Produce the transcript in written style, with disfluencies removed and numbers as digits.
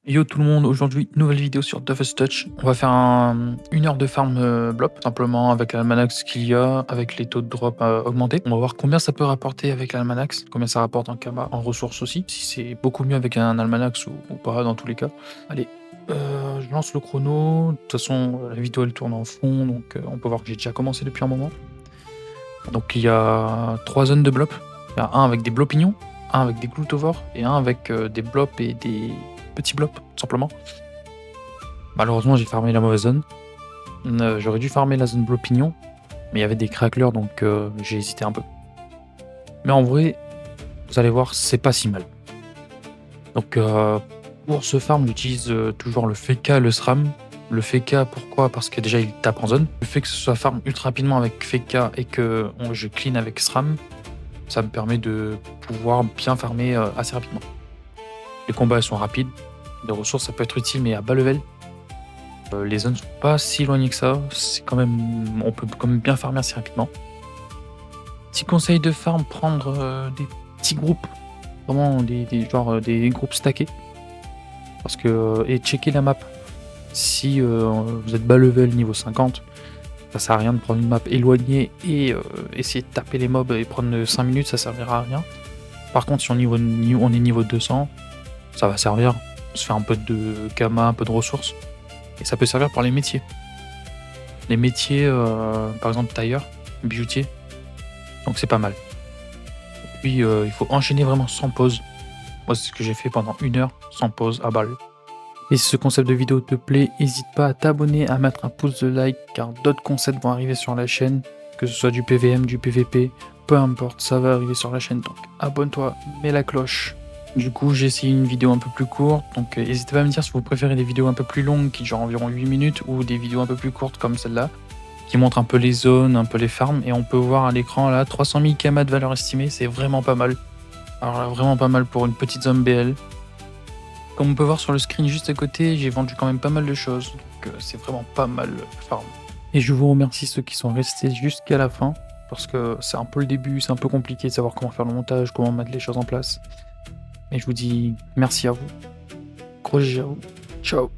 Yo tout le monde, aujourd'hui nouvelle vidéo sur Toughest Touch. On va faire une heure de farm blob, simplement avec l'almanax qu'il y a, avec les taux de drop augmentés. On va voir combien ça peut rapporter avec l'almanax, combien ça rapporte en kama, en ressources aussi, si c'est beaucoup mieux avec un almanax ou pas dans tous les cas. Allez, je lance le chrono. De toute façon, la vidéo elle tourne en fond, donc on peut voir que j'ai déjà commencé depuis un moment. Donc il y a 3 zones de blob. Il y a un avec des blopignons, un avec des glutovores et un avec des blobs et des petits blobs, tout simplement. Malheureusement, j'ai farmé la mauvaise zone. J'aurais dû farmer la zone blopignon, mais il y avait des cracklers, donc j'ai hésité un peu. Mais en vrai, vous allez voir, c'est pas si mal. Donc pour ce farm, j'utilise toujours le Feka et le SRAM. Le Feka, pourquoi? Parce que déjà, il tape en zone. Le fait que ce soit farm ultra rapidement avec Feka et que je clean avec SRAM, ça me permet de pouvoir bien farmer assez rapidement. Les combats elles sont rapides, les ressources ça peut être utile, mais à bas level. Les zones sont pas si éloignées que ça, c'est quand même, on peut quand même bien farmer assez rapidement. Petit conseil de farm, prendre des petits groupes, vraiment des groupes stackés. Parce que, et checker la map. Si vous êtes bas level niveau 50, ça sert à rien de prendre une map éloignée et essayer de taper les mobs et prendre 5 minutes, ça servira à rien. Par contre, si on est niveau 200, ça va servir. On se fait un peu de kama, un peu de ressources. Et ça peut servir pour les métiers. Les métiers, par exemple tailleur, bijoutier. Donc c'est pas mal. Et puis il faut enchaîner vraiment sans pause. Moi c'est ce que j'ai fait pendant 1 heure, sans pause, à balle. Et si ce concept de vidéo te plaît, n'hésite pas à t'abonner, à mettre un pouce de like, car d'autres concepts vont arriver sur la chaîne. Que ce soit du PVM, du PVP, peu importe, ça va arriver sur la chaîne. Donc abonne-toi, mets la cloche. Du coup, j'ai essayé une vidéo un peu plus courte, donc n'hésitez pas à me dire si vous préférez des vidéos un peu plus longues qui durent environ 8 minutes ou des vidéos un peu plus courtes comme celle-là, qui montrent un peu les zones, un peu les farms, et on peut voir à l'écran là 300 000 kama de valeur estimée, c'est vraiment pas mal. Alors là, vraiment pas mal pour une petite zone BL. Comme on peut voir sur le screen juste à côté, j'ai vendu quand même pas mal de choses, donc c'est vraiment pas mal le farm. Et je vous remercie ceux qui sont restés jusqu'à la fin, parce que c'est un peu le début, c'est un peu compliqué de savoir comment faire le montage, comment mettre les choses en place. Et je vous dis merci à vous. Gros GG à vous. Ciao.